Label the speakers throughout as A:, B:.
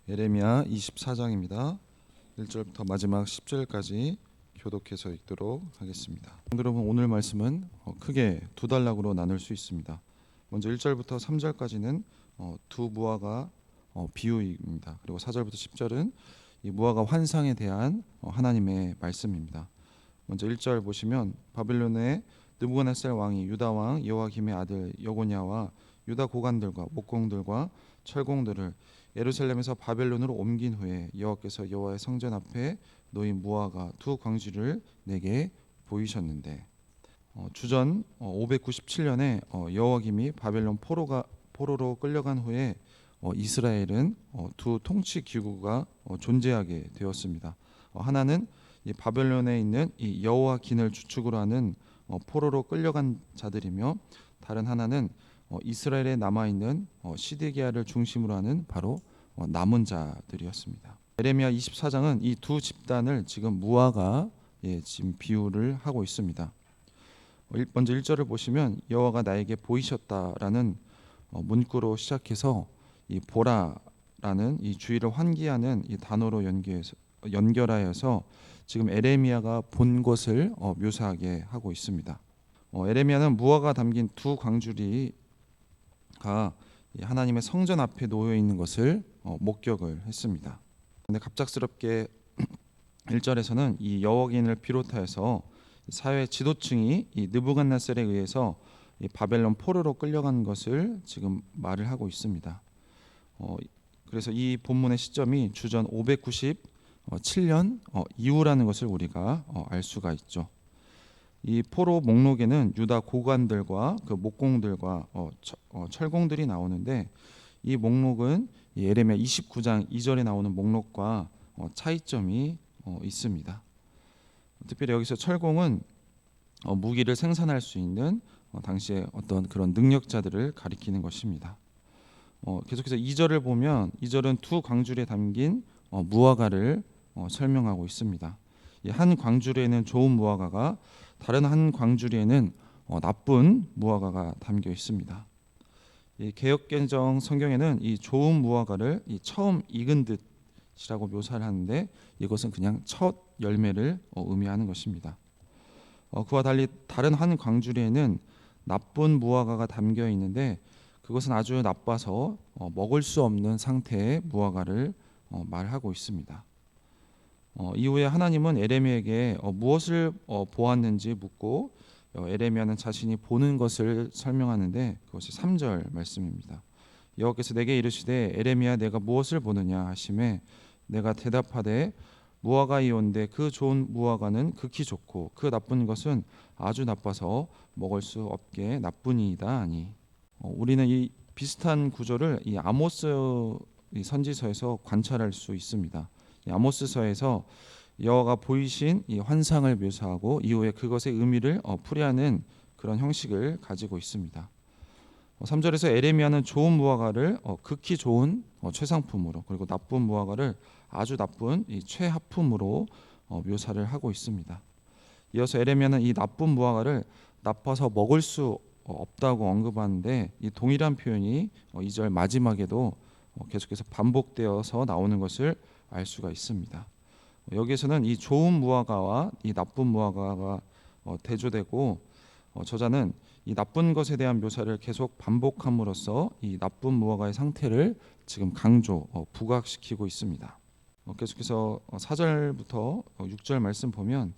A: 예레미야 24장입니다. 1절부터 마지막 10절까지 교독해서 읽도록 하겠습니다. 여러분, 오늘 말씀은 크게 두 단락으로 나눌 수 있습니다. 먼저 1절부터 3절까지는 두 무화과 비유입니다. 그리고 4절부터 10절은 이 무화과 환상에 대한 하나님의 말씀입니다. 먼저 1절 보시면 바벨론의 느부갓네살 왕이 유다 왕 여호야김의 아들 여고냐와 유다 고관들과 목공들과 철공들을 예루살렘에서 바벨론으로 옮긴 후에 여호와께서 여호와의 성전 앞에 놓인 무화과 두 광주를 내게 보이셨는데, 주전 597년에 여호야김이 바벨론 포로로 끌려간 후에 이스라엘은 두 통치 기구가 존재하게 되었습니다. 하나는 이 바벨론에 있는 이 여호야긴을 주축으로 하는 포로로 끌려간 자들이며, 다른 하나는 이스라엘에 남아 있는 시드기야를 중심으로 하는 바로 남은 자들이었습니다. 예레미야 24장은 이 두 집단을 지금 무화과 지금 비유를 하고 있습니다. 먼저 1절을 보시면 여호와가 나에게 보이셨다라는 문구로 시작해서 이 보라라는 이 주의를 환기하는 이 단어로 연결하여서 지금 에레미야가 본 것을 묘사하게 하고 있습니다. 에레미야는 무화과 담긴 두 광주리가 하나님의 성전 앞에 놓여 있는 것을 목격을 했습니다. 근데 갑작스럽게 1절에서는 이 여호야긴을 비롯하여서 사회 지도층이 이 느부갓네살에 의해서 이 바벨론 포로로 끌려간 것을 지금 말을 하고 있습니다. 그래서 이 본문의 시점이 주전 597년 이후라는 것을 우리가 알 수가 있죠. 이 포로 목록에는 유다 고관들과 그 목공들과 철공들이 나오는데, 이 목록은 예레미야 29장 2절에 나오는 목록과 차이점이 있습니다. 특별히 여기서 철공은 무기를 생산할 수 있는 당시에 어떤 그런 능력자들을 가리키는 것입니다. 계속해서 2절을 보면 2절은 두 광주리에 담긴 무화과를 설명하고 있습니다. 이 한 광주리에는 좋은 무화과가, 다른 한 광주리에는 나쁜 무화과가 담겨 있습니다. 이 개역개정 성경에는 이 좋은 무화과를 이 처음 익은 듯이라고 묘사를 하는데, 이것은 그냥 첫 열매를 의미하는 것입니다. 그와 달리 다른 한 광주리에는 나쁜 무화과가 담겨 있는데, 그것은 아주 나빠서 먹을 수 없는 상태의 무화과를 말하고 있습니다. 이후에 하나님은 에레미야에게 무엇을 보았는지 묻고, 에레미야는 자신이 보는 것을 설명하는데, 그것이 3절 말씀입니다. 여호와께서 내게 이르시되 에레미야 내가 무엇을 보느냐 하시매, 내가 대답하되 무화과이온데 그 좋은 무화과는 극히 좋고 그 나쁜 것은 아주 나빠서 먹을 수 없게 나쁘니이다 하니. 우리는 이 비슷한 구조를 이 아모스 이 선지서에서 관찰할 수 있습니다. 이 아모스서에서 여호와가 보이신 이 환상을 묘사하고 이후에 그것의 의미를 풀이하는 그런 형식을 가지고 있습니다. 3절에서 에레미야는 좋은 무화과를 극히 좋은 최상품으로, 그리고 나쁜 무화과를 아주 나쁜 이 최하품으로 묘사를 하고 있습니다. 이어서 에레미야는 이 나쁜 무화과를 나빠서 먹을 수 없다고 언급하는데, 이 동일한 표현이 2절 마지막에도 계속해서 반복되어서 나오는 것을 알 수가 있습니다. 여기에서는 이 좋은 무화과와 이 나쁜 무화과가 대조되고, 저자는 이 나쁜 것에 대한 묘사를 계속 반복함으로써 이 나쁜 무화과의 상태를 지금 부각시키고 있습니다. 계속해서 4절부터 6절 말씀 보면,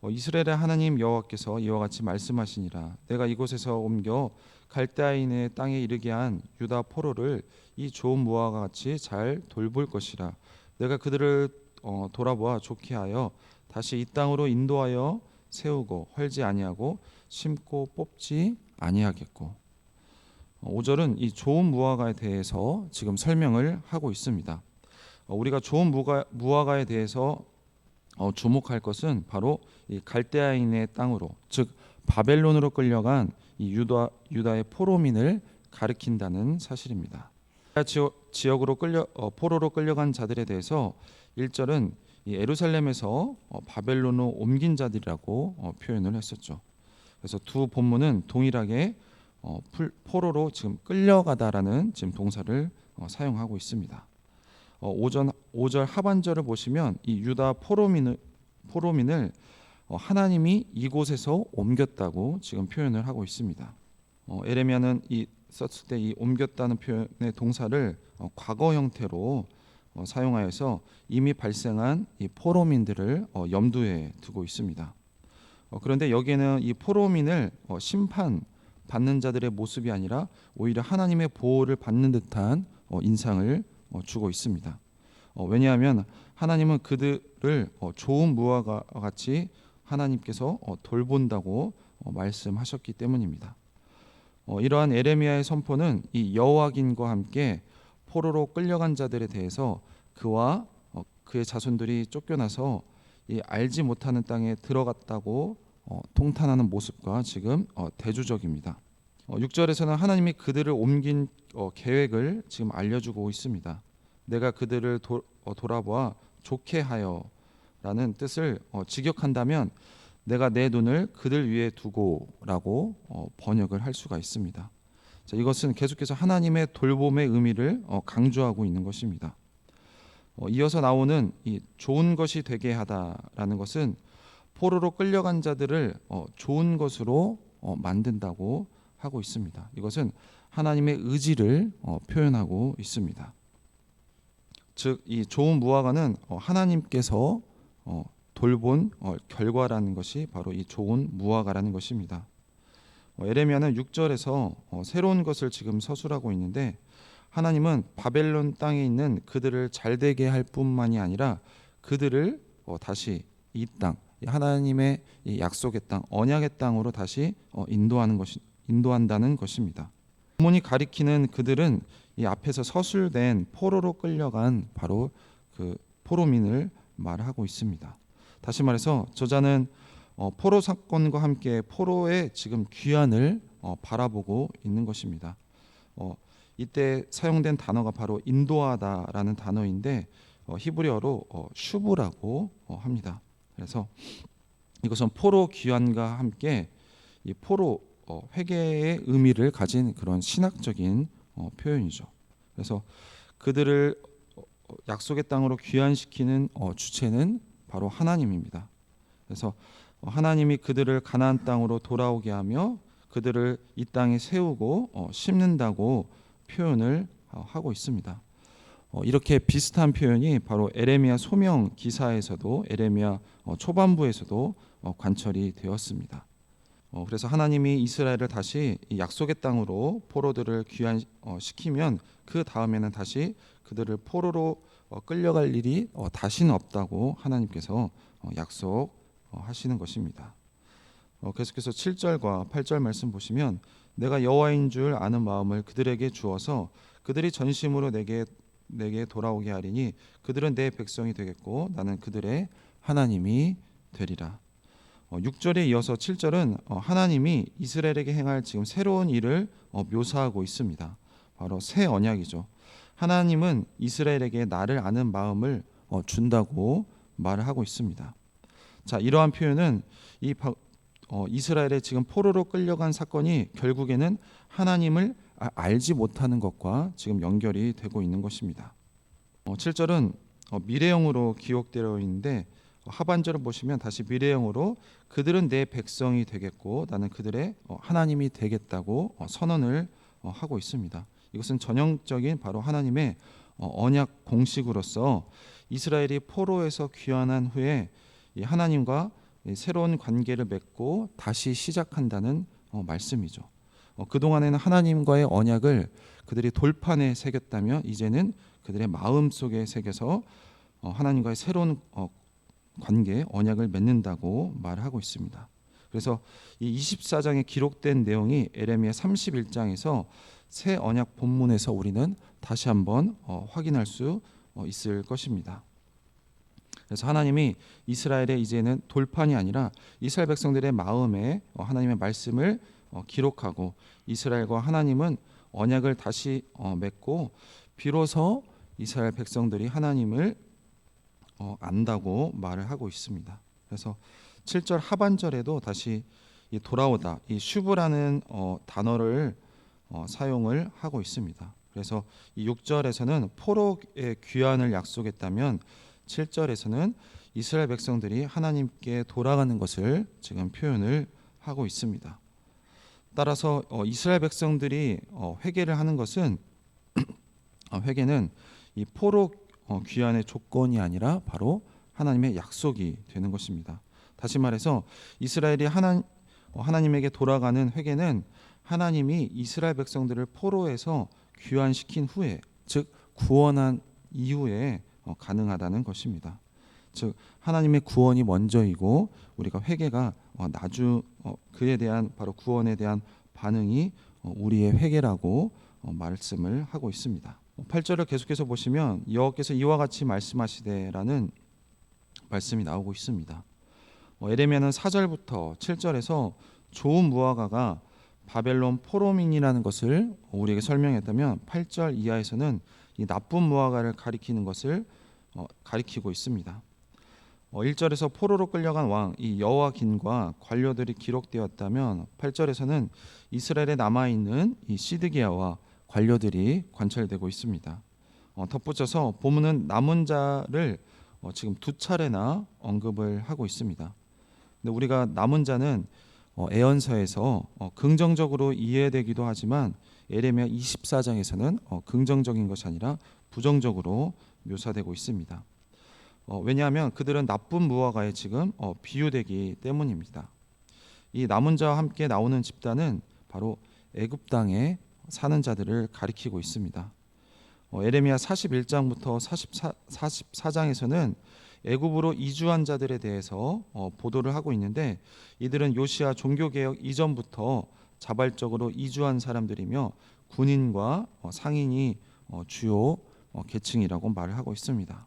A: 이스라엘의 하나님 여호와께서 이와 같이 말씀하시니라. 내가 이곳에서 옮겨 갈대아인의 땅에 이르게 한 유다 포로를 이 좋은 무화과 같이 잘 돌볼 것이라. 내가 그들을 돌아보아 좋게 하여 다시 이 땅으로 인도하여 세우고 헐지 아니하고 심고 뽑지 아니하겠고. 5절은 이 좋은 무화과에 대해서 지금 설명을 하고 있습니다. 우리가 좋은 무화과에 대해서 주목할 것은 바로 이 갈대아인의 땅으로, 즉 바벨론으로 끌려간 이 유다의 포로민을 가리킨다는 사실입니다. 지역으로 포로로 끌려간 자들에 대해서 1절은 이 예루살렘에서 바벨론으로 옮긴 자들이라고 표현을 했었죠. 그래서 두 본문은 동일하게 포로로 지금 끌려가다라는 지금 동사를 사용하고 있습니다. 5절 하반절을 보시면 이 유다 포로민을 하나님이 이곳에서 옮겼다고 지금 표현을 하고 있습니다. 에레미야는 이 썼을 때 이 옮겼다는 표현의 동사를 과거 형태로 사용하여서 이미 발생한 이 포로민들을 염두에 두고 있습니다. 그런데 여기에는 이 포로민을 심판 받는 자들의 모습이 아니라 오히려 하나님의 보호를 받는 듯한 인상을 주고 있습니다. 왜냐하면 하나님은 그들을 좋은 무화과 같이 하나님께서 돌본다고 말씀하셨기 때문입니다. 이러한 에레미야의 선포는 이 여호와긴과 함께 포로로 끌려간 자들에 대해서 그와 그의 자손들이 쫓겨나서 이 알지 못하는 땅에 들어갔다고 통탄하는 모습과 지금 대조적입니다. 6절에서는 하나님이 그들을 옮긴 계획을 지금 알려주고 있습니다. 내가 그들을 돌아보아 좋게 하여라는 뜻을 직역한다면 내가 내 눈을 그들 위에 두고라고 번역을 할 수가 있습니다. 자, 이것은 계속해서 하나님의 돌봄의 의미를 강조하고 있는 것입니다. 이어서 나오는 이 좋은 것이 되게 하다라는 것은 포로로 끌려간 자들을 좋은 것으로 만든다고 하고 있습니다. 이것은 하나님의 의지를 표현하고 있습니다. 즉, 이 좋은 무화과는 하나님께서 돌본 결과라는 것이 바로 이 좋은 무화과라는 것입니다. 에레미야는 6절에서 새로운 것을 지금 서술하고 있는데 하나님은 바벨론 땅에 있는 그들을 잘되게 할 뿐만이 아니라 그들을 다시 이 땅, 하나님의 이 약속의 땅, 언약의 땅으로 다시 인도한다는 것입니다. 본문이 가리키는 그들은 이 앞에서 서술된 포로로 끌려간 바로 그 포로민을 말하고 있습니다. 다시 말해서 저자는 포로 사건과 함께 포로의 지금 귀환을 바라보고 있는 것입니다. 이때 사용된 단어가 바로 인도하다라는 단어인데 히브리어로 슈브라고 합니다. 그래서 이것은 포로 귀환과 함께 이 포로 회개의 의미를 가진 그런 신학적인 표현이죠. 그래서 그들을 약속의 땅으로 귀환시키는 주체는 바로 하나님입니다. 그래서 하나님이 그들을 가나안 땅으로 돌아오게 하며 그들을 이 땅에 세우고 심는다고 표현을 하고 있습니다. 이렇게 비슷한 표현이 바로 에레미야 소명 기사에서도 에레미야 초반부에서도 관철이 되었습니다. 그래서 하나님이 이스라엘을 다시 약속의 땅으로 포로들을 귀환시키면 그 다음에는 다시 그들을 포로로 끌려갈 일이 다시는 없다고 하나님께서 약속하시는 것입니다. 계속해서 7절과 8절 말씀 보시면 내가 여호와인 줄 아는 마음을 그들에게 주어서 그들이 전심으로 내게 돌아오게 하리니 그들은 내 백성이 되겠고 나는 그들의 하나님이 되리라. 6절에 이어서 7절은 하나님이 이스라엘에게 행할 지금 새로운 일을 묘사하고 있습니다. 바로 새 언약이죠. 하나님은 이스라엘에게 나를 아는 마음을 준다고 말을 하고 있습니다. 자, 이러한 표현은 이스라엘의 지금 포로로 끌려간 사건이 결국에는 하나님을 알지 못하는 것과 지금 연결이 되고 있는 것입니다. 7절은 미래형으로 기록되어 있는데 하반절을 보시면 다시 미래형으로 그들은 내 백성이 되겠고 나는 그들의 하나님이 되겠다고 선언을 하고 있습니다. 이것은 전형적인 바로 하나님의 언약 공식으로서 이스라엘이 포로에서 귀환한 후에 하나님과 새로운 관계를 맺고 다시 시작한다는 말씀이죠. 그동안에는 하나님과의 언약을 그들이 돌판에 새겼다면 이제는 그들의 마음속에 새겨서 하나님과의 새로운 관계, 언약을 맺는다고 말하고 있습니다. 그래서 이 24장에 기록된 내용이 에레미야 31장에서 새 언약 본문에서 우리는 다시 한번 확인할 수 있을 것입니다. 그래서 하나님이 이스라엘의 이제는 돌판이 아니라 이스라엘 백성들의 마음에 하나님의 말씀을 기록하고 이스라엘과 하나님은 언약을 다시 맺고 비로소 이스라엘 백성들이 하나님을 안다고 말을 하고 있습니다. 그래서 7절 하반절에도 다시 돌아오다 이 슈브라는 단어를 사용을 하고 있습니다. 그래서 이 6절에서는 포로의 귀환을 약속했다면 7절에서는 이스라엘 백성들이 하나님께 돌아가는 것을 지금 표현을 하고 있습니다. 따라서 이스라엘 백성들이 회개를 하는 것은 회개는 이 포로 귀환의 조건이 아니라 바로 하나님의 약속이 되는 것입니다. 다시 말해서 이스라엘이 하나님에게 돌아가는 회개는 하나님이 이스라엘 백성들을 포로에서 귀환시킨 후에, 즉 구원한 이후에 가능하다는 것입니다. 즉 하나님의 구원이 먼저이고 우리가 회개가 그에 대한 바로 구원에 대한 반응이 우리의 회개라고 말씀을 하고 있습니다. 8절을 계속해서 보시면 여호와께서 이와 같이 말씀하시되라는 말씀이 나오고 있습니다. 에레미야는 4절부터 7절에서 좋은 무화과가 바벨론 포로민이라는 것을 우리에게 설명했다면 8절 이하에서는 이 나쁜 무화과를 가리키는 것을 가리키고 있습니다. 1절에서 포로로 끌려간 왕 이 여호와긴과 관료들이 기록되었다면 8절에서는 이스라엘에 남아있는 이 시드기야와 관료들이 관찰되고 있습니다. 덧붙여서 본문은 남은 자를 지금 두 차례나 언급을 하고 있습니다. 근데 우리가 남은 자는 에언서에서 긍정적으로 이해되기도 하지만 에레미야 24장에서는 긍정적인 것이 아니라 부정적으로 묘사되고 있습니다. 왜냐하면 그들은 나쁜 무화과에 지금 비유되기 때문입니다. 이 남은 자와 함께 나오는 집단은 바로 애굽 땅에 사는 자들을 가리키고 있습니다. 에레미야 41장부터 44장에서는 애굽으로 이주한 자들에 대해서 보도를 하고 있는데 이들은 요시야 종교개혁 이전부터 자발적으로 이주한 사람들이며 군인과 상인이 주요 계층이라고 말을 하고 있습니다.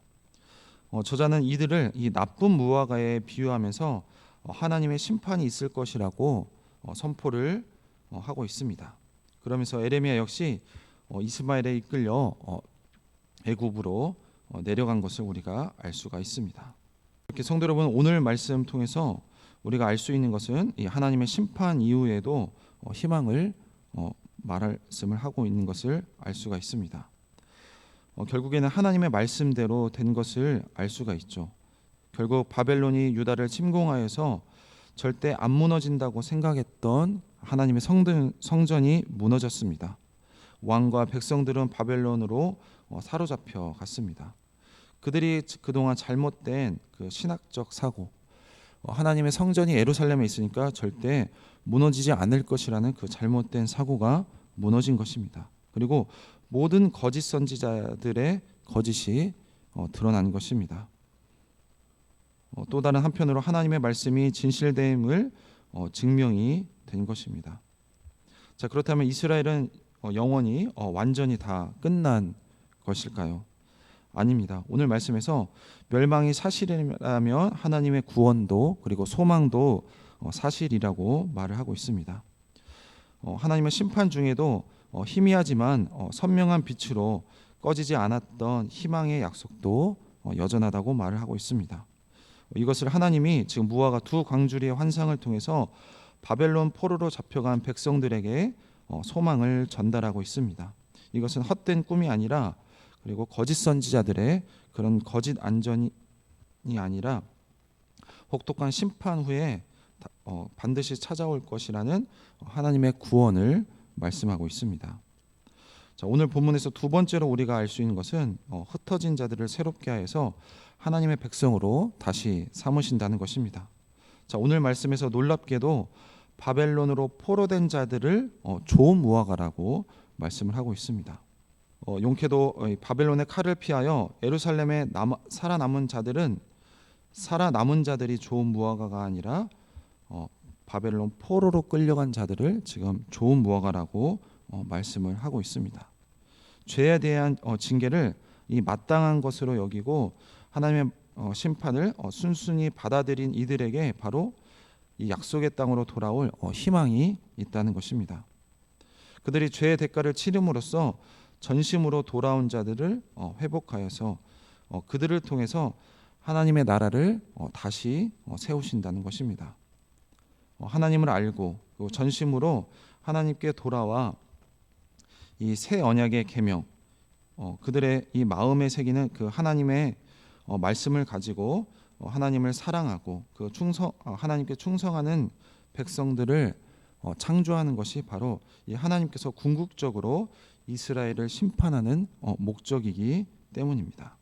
A: 저자는 이들을 이 나쁜 무화과에 비유하면서 하나님의 심판이 있을 것이라고 선포를 하고 있습니다. 그러면서 에레미야 역시 이스마엘에 이끌려 애굽으로 내려간 것을 우리가 알 수가 있습니다. 이렇게 성도 여러분, 오늘 말씀 통해서 우리가 알 수 있는 것은 이 하나님의 심판 이후에도 희망을 말씀을 하고 있는 것을 알 수가 있습니다. 결국에는 하나님의 말씀대로 된 것을 알 수가 있죠. 결국 바벨론이 유다를 침공하여서 절대 안 무너진다고 생각했던 하나님의 성전이 무너졌습니다. 왕과 백성들은 바벨론으로 사로잡혀 갔습니다. 그들이 그동안 잘못된 그 신학적 사고, 하나님의 성전이 예루살렘에 있으니까 절대 무너지지 않을 것이라는 그 잘못된 사고가 무너진 것입니다. 그리고 모든 거짓 선지자들의 거짓이 드러난 것입니다. 또 다른 한편으로 하나님의 말씀이 진실됨을 증명이 된 것입니다. 자, 그렇다면 이스라엘은 영원히 완전히 다 끝난 것일까요? 아닙니다. 오늘 말씀에서 멸망이 사실이라면 하나님의 구원도 그리고 소망도 사실이라고 말을 하고 있습니다. 하나님의 심판 중에도 희미하지만 선명한 빛으로 꺼지지 않았던 희망의 약속도 여전하다고 말을 하고 있습니다. 이것을 하나님이 지금 무화과 두 광주리의 환상을 통해서 바벨론 포로로 잡혀간 백성들에게 소망을 전달하고 있습니다. 이것은 헛된 꿈이 아니라 그리고 거짓 선지자들의 그런 거짓 안전이 아니라 혹독한 심판 후에 반드시 찾아올 것이라는 하나님의 구원을 말씀하고 있습니다. 자, 오늘 본문에서 두 번째로 우리가 알 수 있는 것은 흩어진 자들을 새롭게 하여서 하나님의 백성으로 다시 삼으신다는 것입니다. 자, 오늘 말씀에서 놀랍게도 바벨론으로 포로된 자들을 좋은 무화과라고 말씀을 하고 있습니다. 용케도 바벨론의 칼을 피하여 예루살렘에 살아남은 자들이 좋은 무화과가 아니라 바벨론 포로로 끌려간 자들을 지금 좋은 무화과라고 말씀을 하고 있습니다. 죄에 대한 징계를 이 마땅한 것으로 여기고 하나님의 심판을 순순히 받아들인 이들에게 바로 이 약속의 땅으로 돌아올 희망이 있다는 것입니다. 그들이 죄의 대가를 치름으로써 전심으로 돌아온 자들을 회복하여서 그들을 통해서 하나님의 나라를 다시 세우신다는 것입니다. 하나님을 알고 전심으로 하나님께 돌아와 이 새 언약의 계명, 그들의 이 마음에 새기는 그 하나님의 말씀을 가지고 하나님을 사랑하고 그 하나님께 충성하는 백성들을 창조하는 것이 바로 이 하나님께서 궁극적으로 이스라엘을 심판하는 목적이기 때문입니다.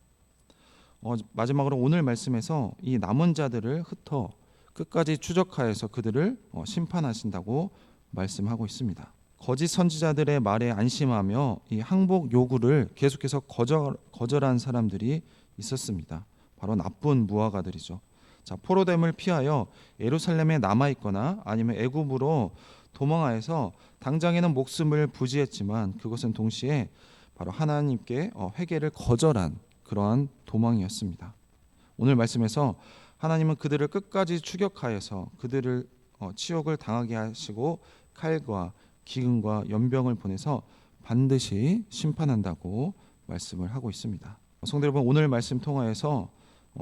A: 마지막으로 오늘 말씀에서 이 남은 자들을 흩어 끝까지 추적하여서 그들을 심판하신다고 말씀하고 있습니다. 거짓 선지자들의 말에 안심하며 이 항복 요구를 계속해서 거절한 사람들이 있었습니다. 바로 나쁜 무화과들이죠. 자, 포로됨을 피하여 예루살렘에 남아 있거나 아니면 애굽으로 도망하여서 당장에는 목숨을 부지했지만 그것은 동시에 바로 하나님께 회개를 거절한 그러한 도망이었습니다. 오늘 말씀에서 하나님은 그들을 끝까지 추격하여서 그들을 치욕을 당하게 하시고 칼과 기근과 연병을 보내서 반드시 심판한다고 말씀을 하고 있습니다. 성도 여러분, 오늘 말씀 통하여서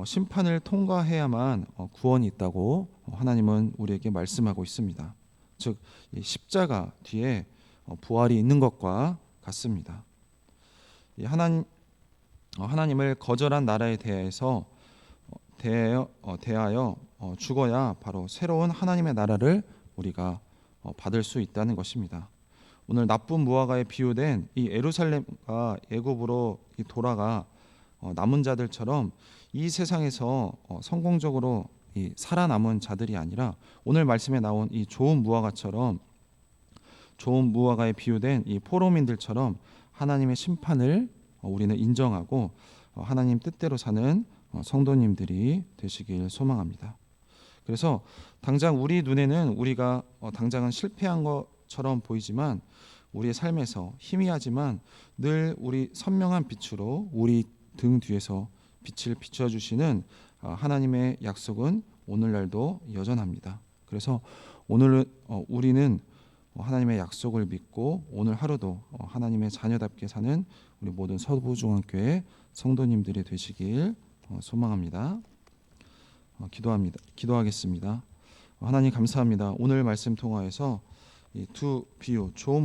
A: 심판을 통과해야만 구원이 있다고 하나님은 우리에게 말씀하고 있습니다. 즉 십자가 뒤에 부활이 있는 것과 같습니다. 하나님을 거절한 나라에 대하여 죽어야 바로 새로운 하나님의 나라를 우리가 받을 수 있다는 것입니다. 오늘 나쁜 무화과에 비유된 이 예루살렘과 애굽으로 돌아가 남은 자들처럼 이 세상에서 성공적으로 이 살아남은 자들이 아니라 오늘 말씀에 나온 이 좋은 무화과처럼 좋은 무화과에 비유된 이 포로민들처럼 하나님의 심판을 우리는 인정하고 하나님 뜻대로 사는 성도님들이 되시길 소망합니다. 그래서 당장 우리 눈에는 우리가 당장은 실패한 것처럼 보이지만 우리의 삶에서 희미하지만 늘 우리 선명한 빛으로 우리 등 뒤에서 빛을 비춰주시는 하나님의 약속은 오늘날도 여전합니다. 그래서 오늘 우리는 하나님의 약속을 믿고 오늘 하루도 하나님의 자녀답게 사는 우리 모든 서부중앙교회 성도님들이 되시길 소망합니다. 기도하겠습니다. 하나님 감사합니다. 오늘 말씀 통하여서 이 두 비유 좋은